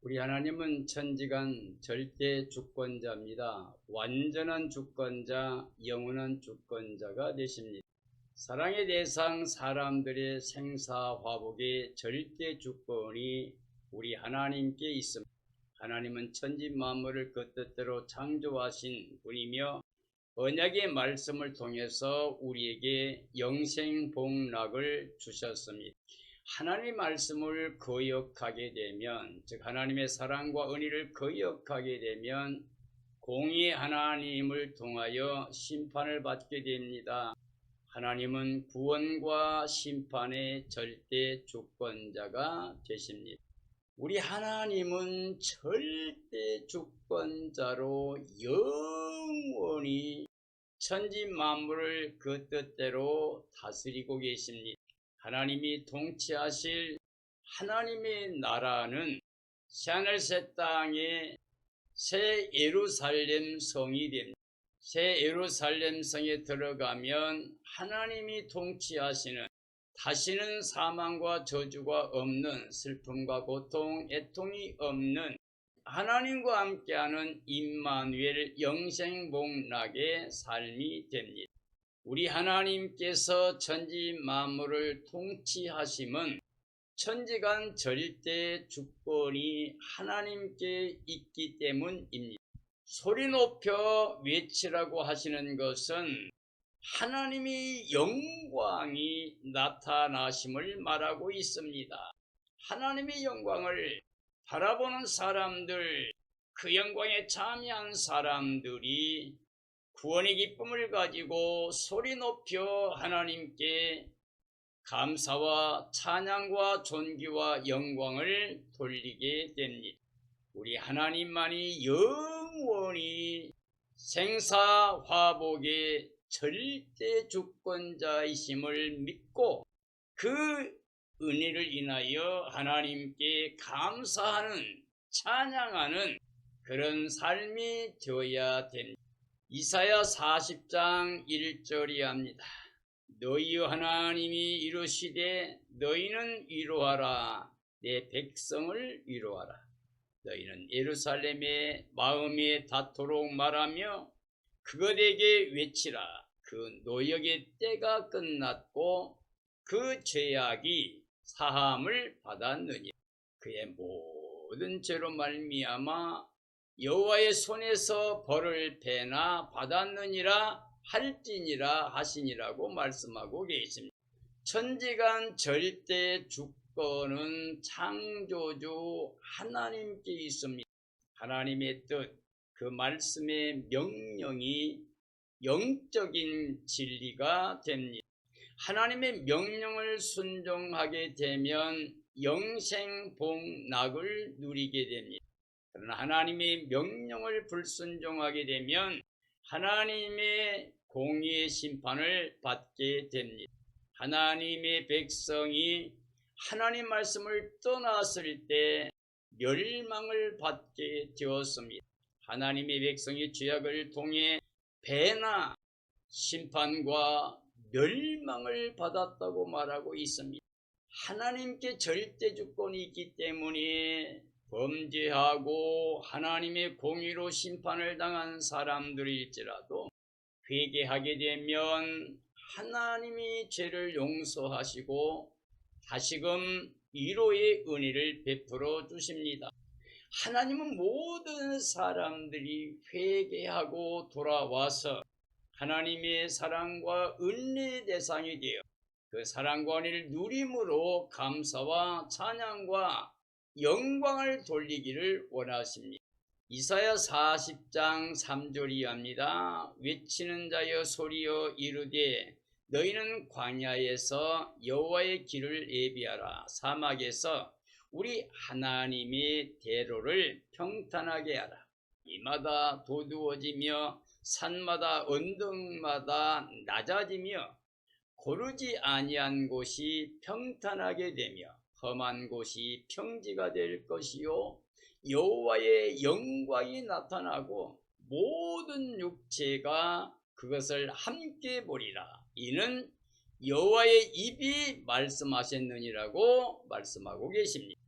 우리 하나님은 천지간 절대 주권자입니다. 완전한 주권자, 영원한 주권자가 되십니다. 사랑의 대상 사람들의 생사화복의 절대 주권이 우리 하나님께 있습니다. 하나님은 천지 만물을 그 뜻대로 창조하신 분이며 언약의 말씀을 통해서 우리에게 영생 복락을 주셨습니다. 하나님의 말씀을 거역하게 되면, 즉 하나님의 사랑과 은혜를 거역하게 되면 공의 하나님을 통하여 심판을 받게 됩니다. 하나님은 구원과 심판의 절대 주권자가 되십니다. 우리 하나님은 절대 주권자로 영원히 천지 만물을 그 뜻대로 다스리고 계십니다. 하나님이 통치하실 하나님의 나라는 새하늘 새 땅에 새 예루살렘 성이 됩니다. 새 예루살렘 성에 들어가면 하나님이 통치하시는, 다시는 사망과 저주가 없는, 슬픔과 고통, 애통이 없는 하나님과 함께하는 임마누엘 영생복락의 삶이 됩니다. 우리 하나님께서 천지 만물을 통치하심은 천지간 절대 주권이 하나님께 있기 때문입니다. 소리 높여 외치라고 하시는 것은 하나님의 영광이 나타나심을 말하고 있습니다. 하나님의 영광을 바라보는 사람들, 그 영광에 참여한 사람들이 구원의 기쁨을 가지고 소리 높여 하나님께 감사와 찬양과 존귀와 영광을 돌리게 됩니다. 우리 하나님만이 영원히 생사화복의 절대 주권자이심을 믿고 그 은혜를 인하여 하나님께 감사하는, 찬양하는 그런 삶이 되어야 됩니다. 이사야 40장 1절이 합니다. 너희 하나님이 이르시되 너희는 위로하라, 내 백성을 위로하라. 너희는 예루살렘의 마음에 닿도록 말하며 그것에게 외치라. 그 노역의 때가 끝났고 그 죄악이 사함을 받았느니라. 그의 모든 죄로 말미암아 여호와의 손에서 벌을 배나 받았느니라 할지니라 하시니라고 말씀하고 계십니다. 천지간 절대 주권은 창조주 하나님께 있습니다. 하나님의 뜻, 그 말씀의 명령이 영적인 진리가 됩니다. 하나님의 명령을 순종하게 되면 영생복락을 누리게 됩니다. 그러나 하나님의 명령을 불순종하게 되면 하나님의 공의의 심판을 받게 됩니다. 하나님의 백성이 하나님 말씀을 떠났을 때 멸망을 받게 되었습니다. 하나님의 백성이 죄악을 통해 배나 심판과 멸망을 받았다고 말하고 있습니다. 하나님께 절대 주권이 있기 때문에 범죄하고 하나님의 공의로 심판을 당한 사람들일지라도 회개하게 되면 하나님이 죄를 용서하시고 다시금 위로의 은혜를 베풀어 주십니다. 하나님은 모든 사람들이 회개하고 돌아와서 하나님의 사랑과 은혜의 대상이 되어 그 사랑과 은혜를 누림으로 감사와 찬양과 영광을 돌리기를 원하십니다. 이사야 40장 3절이 합니다. 외치는 자여 소리여 이르되 너희는 광야에서 여호와의 길을 예비하라. 사막에서 우리 하나님의 대로를 평탄하게 하라. 이마다 도두어지며 산마다 언덕마다 낮아지며 고르지 아니한 곳이 평탄하게 되며 험한 곳이 평지가 될 것이요 여호와의 영광이 나타나고 모든 육체가 그것을 함께 보리라. 이는 여호와의 입이 말씀하셨느니라고 말씀하고 계십니다.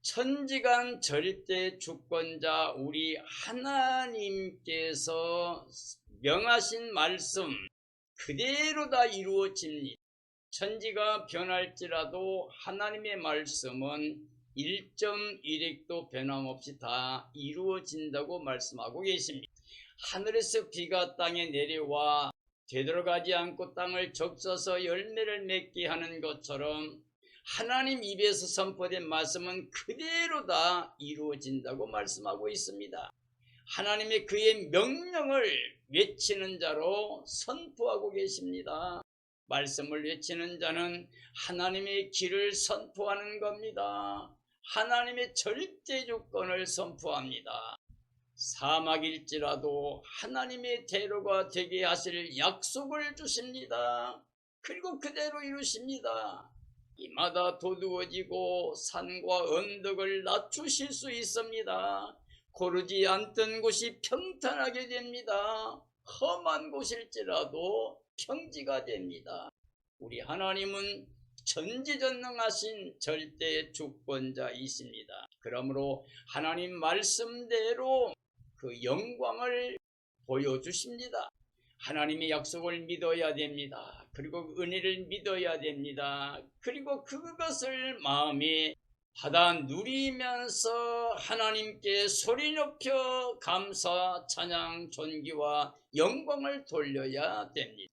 천지간 절대 주권자 우리 하나님께서 명하신 말씀 그대로 다 이루어집니다. 천지가 변할지라도 하나님의 말씀은 1.1핵도 변함없이 다 이루어진다고 말씀하고 계십니다. 하늘에서 비가 땅에 내려와 되돌아가지 않고 땅을 적셔서 열매를 맺게 하는 것처럼 하나님 입에서 선포된 말씀은 그대로 다 이루어진다고 말씀하고 있습니다. 하나님의 그의 명령을 외치는 자로 선포하고 계십니다. 말씀을 외치는 자는 하나님의 길을 선포하는 겁니다. 하나님의 절대 주권을 선포합니다. 사막일지라도 하나님의 대로가 되게 하실 약속을 주십니다. 그리고 그대로 이루십니다. 이마다 도두어지고 산과 언덕을 낮추실 수 있습니다. 고르지 않던 곳이 평탄하게 됩니다. 험한 곳일지라도 평지가 됩니다. 우리 하나님은 전지전능하신 절대 주권자이십니다. 그러므로 하나님 말씀대로 그 영광을 보여주십니다. 하나님의 약속을 믿어야 됩니다. 그리고 은혜를 믿어야 됩니다. 그리고 그것을 마음에 받아 누리면서 하나님께 소리 높여 감사, 찬양, 존귀와 영광을 돌려야 됩니다.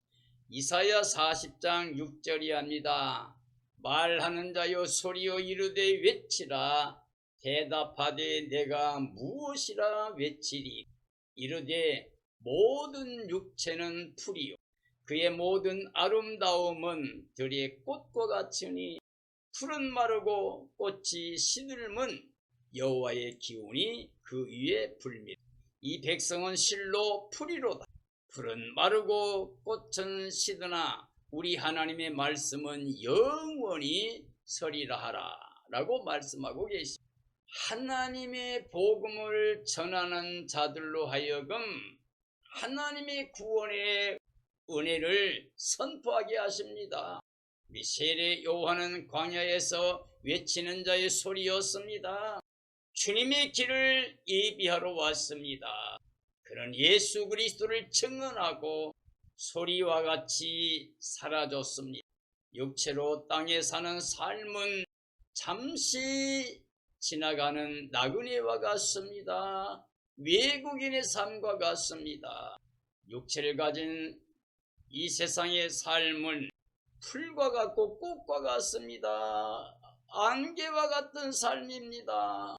이사야 40장 6절이 합니다. 말하는 자여 소리여 이르되 외치라. 대답하되 내가 무엇이라 외치리. 이르되 모든 육체는 풀이요 그의 모든 아름다움은 들의 꽃과 같으니 풀은 마르고 꽃이 시들면 여호와의 기운이 그 위에 불미라. 이 백성은 실로 풀이로다. 풀은 마르고 꽃은 시드나 우리 하나님의 말씀은 영원히 서리라 하라 라고 말씀하고 계십니다. 하나님의 복음을 전하는 자들로 하여금 하나님의 구원의 은혜를 선포하게 하십니다. 우리 세례 요한은 광야에서 외치는 자의 소리였습니다. 주님의 길을 예비하러 왔습니다. 그는 예수 그리스도를 증언하고 소리와 같이 사라졌습니다. 육체로 땅에 사는 삶은 잠시 지나가는 나그네와 같습니다. 외국인의 삶과 같습니다. 육체를 가진 이 세상의 삶은 풀과 같고 꽃과 같습니다. 안개와 같은 삶입니다.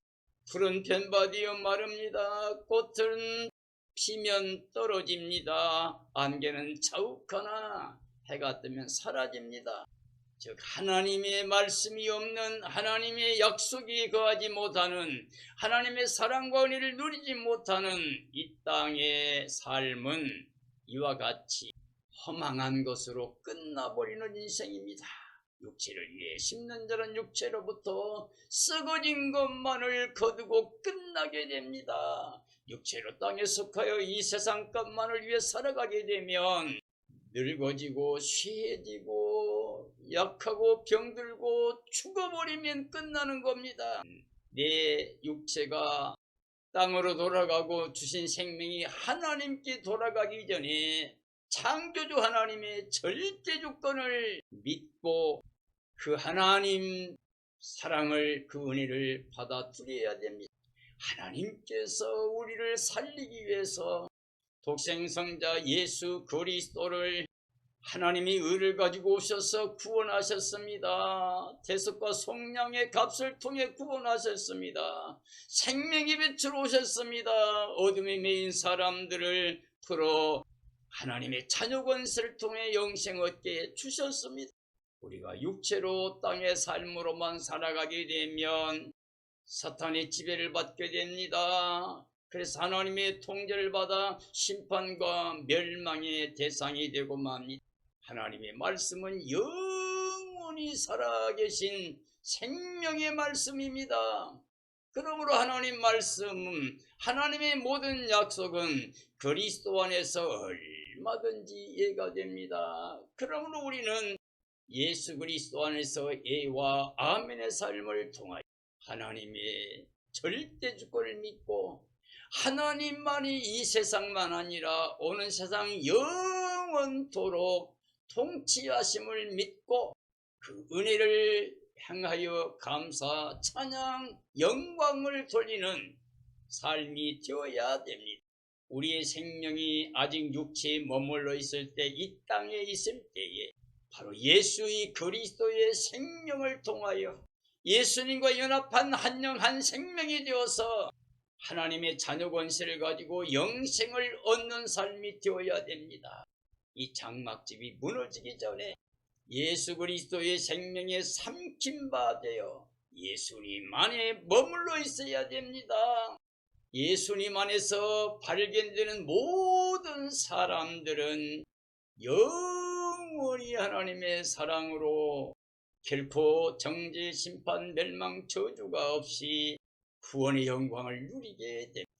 풀은 변바되어 마릅니다. 꽃은 피면 떨어집니다. 안개는 자욱하나 해가 뜨면 사라집니다. 즉 하나님의 말씀이 없는, 하나님의 약속이 거하지 못하는, 하나님의 사랑과 은혜를 누리지 못하는 이 땅의 삶은 이와 같이 허망한 것으로 끝나버리는 인생입니다. 육체를 위해 심는 자는 육체로부터 썩어진 것만을 거두고 끝나게 됩니다. 육체로 땅에 속하여 이 세상 것만을 위해 살아가게 되면 늙어지고 쇠해지고 약하고 병들고 죽어버리면 끝나는 겁니다. 내 육체가 땅으로 돌아가고 주신 생명이 하나님께 돌아가기 전에 창조주 하나님의 절대 주권을 믿고 그 하나님 사랑을, 그 은혜를 받아들여야 됩니다. 하나님께서 우리를 살리기 위해서 독생성자 예수 그리스도를 하나님이 의를 가지고 오셔서 구원하셨습니다. 대속과 속량의 값을 통해 구원하셨습니다. 생명의 빛으로 오셨습니다. 어둠에 매인 사람들을 풀어 하나님의 자녀 권세를 통해 영생 얻게 주셨습니다. 우리가 육체로 땅의 삶으로만 살아가게 되면 사탄의 지배를 받게 됩니다. 그래서 하나님의 통제를 받아 심판과 멸망의 대상이 되고 맙니다. 하나님의 말씀은 영원히 살아계신 생명의 말씀입니다. 그러므로 하나님 말씀, 하나님의 모든 약속은 그리스도 안에서 얼마든지 이해가 됩니다. 그러므로 우리는 예수 그리스도 안에서 예와 아멘의 삶을 통하여 하나님의 절대 주권을 믿고 하나님만이 이 세상만 아니라 오는 세상 영원토록 통치하심을 믿고 그 은혜를 행하여 감사, 찬양, 영광을 돌리는 삶이 되어야 됩니다. 우리의 생명이 아직 육체에 머물러 있을 때, 이 땅에 있을 때에 바로 예수의 그리스도의 생명을 통하여 예수님과 연합한 한 영 한 생명이 되어서 하나님의 자녀 권세를 가지고 영생을 얻는 삶이 되어야 됩니다. 이 장막집이 무너지기 전에 예수 그리스도의 생명에 삼킨 바 되어 예수님 안에 머물러 있어야 됩니다. 예수님 안에서 발견되는 모든 사람들은 영원히 하나님의 사랑으로 결코 정죄, 심판, 멸망, 저주가 없이 구원의 영광을 누리게 됩니다.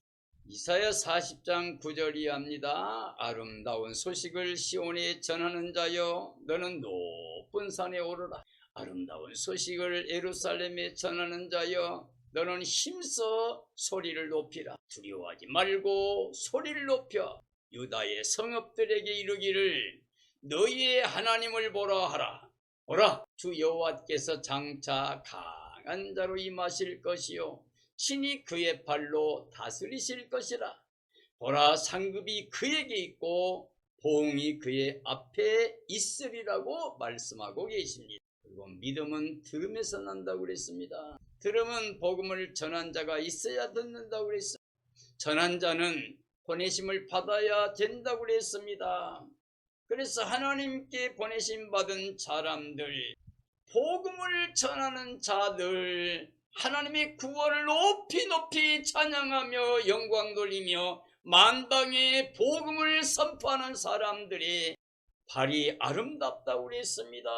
이사야 40장 9절이 합니다. 아름다운 소식을 시온에 전하는 자여, 너는 높은 산에 오르라. 아름다운 소식을 예루살렘에 전하는 자여, 너는 힘써 소리를 높이라. 두려워하지 말고 소리를 높여 유다의 성읍들에게 이르기를 너희의 하나님을 보라 하라. 보라, 주 여호와께서 장차 강한 자로 임하실 것이요 친히 그의 발로 다스리실 것이라. 보라, 상급이 그에게 있고 보응이 그의 앞에 있으리라고 말씀하고 계십니다. 그리고 믿음은 들음에서 난다고 그랬습니다. 들음은 복음을 전한 자가 있어야 듣는다고 그랬습니다. 전한 자는 보내심을 받아야 된다고 그랬습니다. 그래서 하나님께 보내심 받은 사람들, 복음을 전하는 자들, 하나님의 구원을 높이 찬양하며 영광 돌리며 만방의 복음을 선포하는 사람들이 발이 아름답다고 그랬습니다.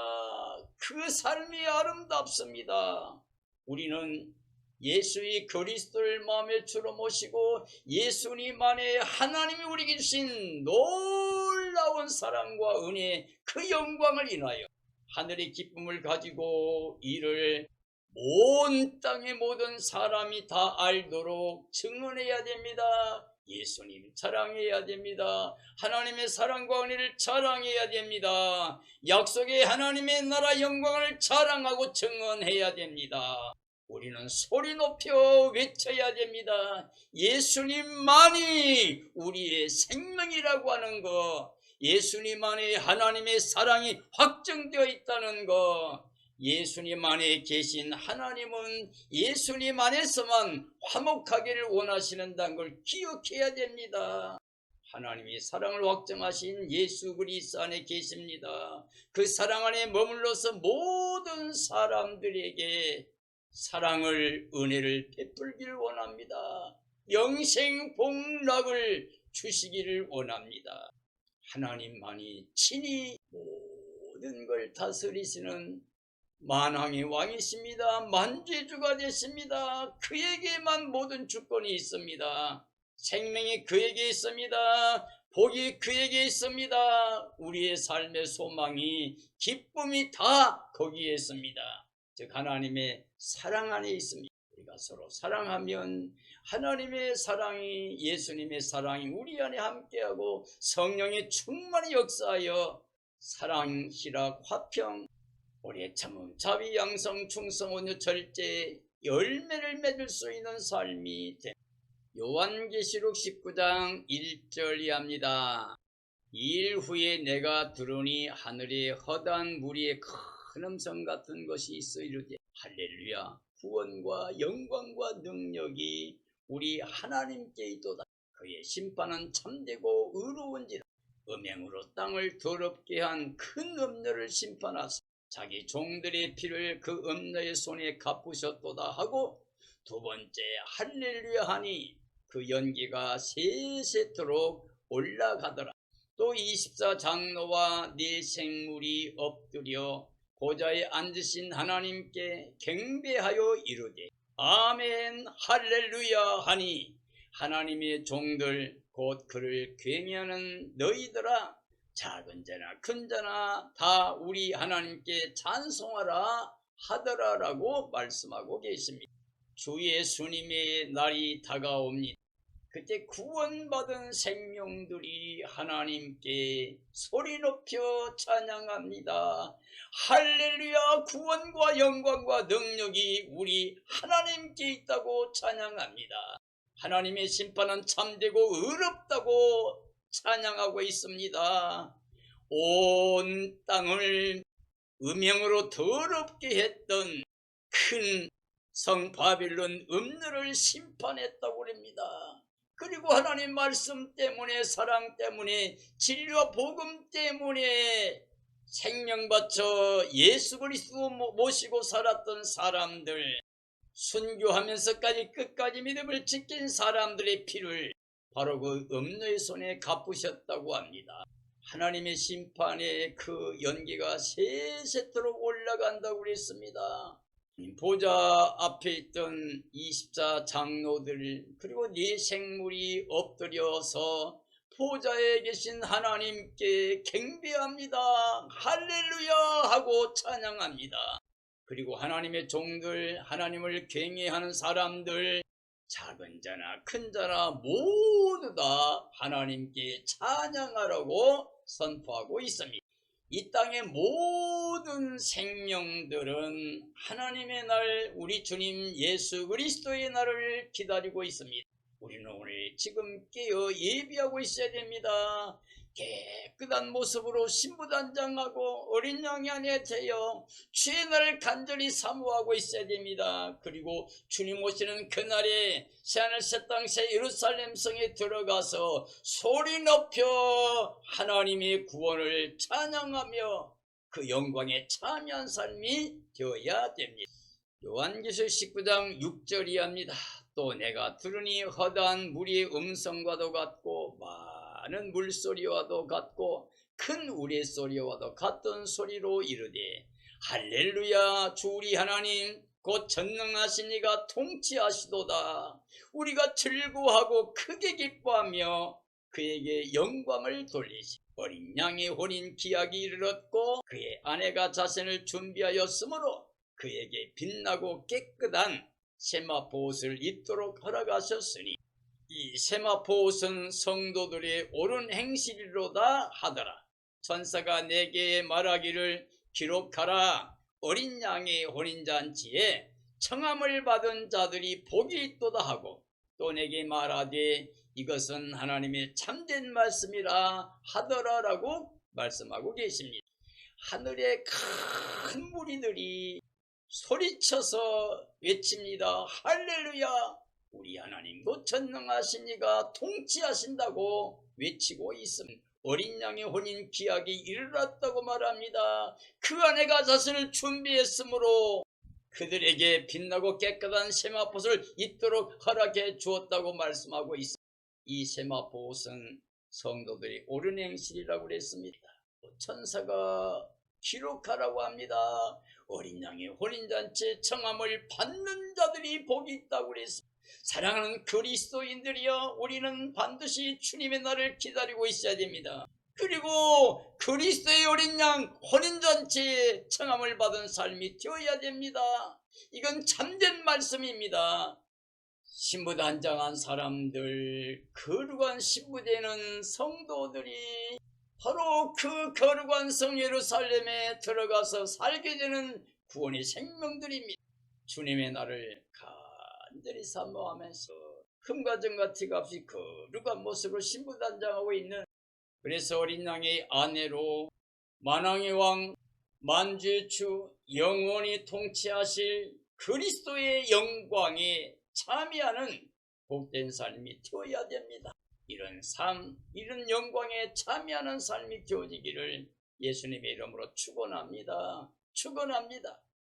그 삶이 아름답습니다. 우리는 예수의 그리스도를 마음의 주로 모시고 예수님 안에 하나님이 우리에게 주신 놀라운 사랑과 은혜, 그 영광을 인하여 하늘의 기쁨을 가지고 이를 온 땅의 모든 사람이 다 알도록 증언해야 됩니다. 예수님 자랑해야 됩니다. 하나님의 사랑과 은혜를 자랑해야 됩니다. 약속의 하나님의 나라 영광을 자랑하고 증언해야 됩니다. 우리는 소리 높여 외쳐야 됩니다. 예수님만이 우리의 생명이라고 하는 것, 예수님 안에 하나님의 사랑이 확정되어 있다는 것, 예수님 안에 계신 하나님은 예수님 안에서만 화목하기를 원하시는다는 걸 기억해야 됩니다. 하나님이 사랑을 확정하신 예수 그리스도 안에 계십니다. 그 사랑 안에 머물러서 모든 사람들에게 사랑을, 은혜를 베풀기를 원합니다. 영생 복락을 주시기를 원합니다. 하나님만이 친히 모든 걸 다스리시는 만왕의 왕이십니다. 만주주가 되십니다. 그에게만 모든 주권이 있습니다. 생명이 그에게 있습니다. 복이 그에게 있습니다. 우리의 삶의 소망이, 기쁨이 다 거기에 있습니다. 즉 하나님의 사랑 안에 있습니다. 우리가 서로 사랑하면 하나님의 사랑이, 예수님의 사랑이 우리 안에 함께하고 성령의 충만히 역사하여 사랑, 희락, 화평, 오래 참음, 자비, 양성, 충성, 온유, 절제 열매를 맺을 수 있는 삶이 됩니다. 요한계시록 19장 1절이 합니다. 2일 후에 내가 들으니 하늘에 허다한 무리의 큰 음성 같은 것이 있어 이르되 할렐루야, 구원과 영광과 능력이 우리 하나님께 있도다. 그의 심판은 참되고 의로운지라. 음행으로 땅을 더럽게 한 큰 음녀를 심판하사 자기 종들의 피를 그 음녀의 손에 갚으셨도다 하고 두 번째 할렐루야 하니 그 연기가 세세토록 올라가더라. 또 24장로와 네 생물이 엎드려 보좌에 앉으신 하나님께 경배하여 이르되 아멘 할렐루야 하니 하나님의 종들 곧 그를 경외하는 너희들아, 작은 자나 큰 자나 다 우리 하나님께 찬송하라 하더라라고 말씀하고 계십니다. 주 예수님의 날이 다가옵니다. 그때 구원받은 생명들이 하나님께 소리 높여 찬양합니다. 할렐루야, 구원과 영광과 능력이 우리 하나님께 있다고 찬양합니다. 하나님의 심판은 참되고 의롭다고 찬양하고 있습니다. 온 땅을 음행으로 더럽게 했던 큰 성 바빌론 음녀를 심판했다고 합니다. 그리고 하나님 말씀 때문에, 사랑 때문에, 진리와 복음 때문에 생명 바쳐 예수 그리스도 모시고 살았던 사람들, 순교하면서까지 끝까지 믿음을 지킨 사람들의 피를 바로 그 음녀의 손에 갚으셨다고 합니다. 하나님의 심판의 그 연기가 세세토록 올라간다고 그랬습니다. 보좌 앞에 있던 24 장로들, 그리고 네 생물이 엎드려서 보좌에 계신 하나님께 경배합니다. 할렐루야 하고 찬양합니다. 그리고 하나님의 종들, 하나님을 경외하는 사람들, 작은 자나 큰 자나 모두 다 하나님께 찬양하라고 선포하고 있습니다. 이 땅의 모든 생명들은 하나님의 날, 우리 주님 예수 그리스도의 날을 기다리고 있습니다. 우리는 오늘 지금 깨어 예비하고 있어야 됩니다. 깨끗한 모습으로 신부단장하고 어린 양이 안에 되어 주의 날을 간절히 사모하고 있어야 됩니다. 그리고 주님 오시는 그날에 새하늘 새 땅 새 예루살렘 성에 들어가서 소리 높여 하나님의 구원을 찬양하며 그 영광에 참여한 삶이 되어야 됩니다. 요한계시록 19장 6절이 합니다. 또 내가 들으니 허다한 무리의 음성과도 같고 많은 물소리와도 같고 큰 우레소리와도 같던 소리로 이르되 할렐루야, 주 우리 하나님 곧 전능하신 이가 통치하시도다. 우리가 즐거워하고 크게 기뻐하며 그에게 영광을 돌리시. 어린 양의 혼인 기약이 이르렀고 그의 아내가 자신을 준비하였으므로 그에게 빛나고 깨끗한 세마포 옷을 입도록 허락하셨으니 이 세마포 옷은 성도들의 옳은 행실이로다 하더라. 천사가 내게 말하기를 기록하라. 어린 양의 혼인잔치에 청함을 받은 자들이 복이 있도다 하고 또 내게 말하되 이것은 하나님의 참된 말씀이라 하더라라고 말씀하고 계십니다. 하늘의 큰 무리들이 소리쳐서 외칩니다. 할렐루야, 우리 하나님도 전능하신 이가 통치하신다고 외치고 있습니다. 어린 양의 혼인 기약이 이르렀다고 말합니다. 그 아내가 자신을 준비했으므로 그들에게 빛나고 깨끗한 세마포옷을 입도록 허락해 주었다고 말씀하고 있습니다. 이 세마포옷은 성도들의 옳은 행실이라고 그랬습니다. 천사가 기록하라고 합니다. 어린 양의 혼인잔치에 청함을 받는 자들이 복이 있다고 그랬습니다. 사랑하는 그리스도인들이여, 우리는 반드시 주님의 날을 기다리고 있어야 됩니다. 그리고 그리스도의 어린 양 혼인잔치에 청함을 받은 삶이 되어야 됩니다. 이건 참된 말씀입니다. 신부단장한 사람들, 거룩한 신부되는 성도들이 바로 그 거룩한 성 예루살렘에 들어가서 살게 되는 구원의 생명들입니다. 주님의 날을 간절히 사모하면서 흠과 정과 티가 없이 거룩한 모습으로 신부단장하고 있는, 그래서 어린 양의 아내로 만왕의 왕 만주의 주 영원히 통치하실 그리스도의 영광에 참여하는 복된 삶이 되어야 됩니다. 이런 삶, 이런 영광에 참여하는 삶이 되어지기를 예수님의 이름으로 축원합니다. 축원합니다.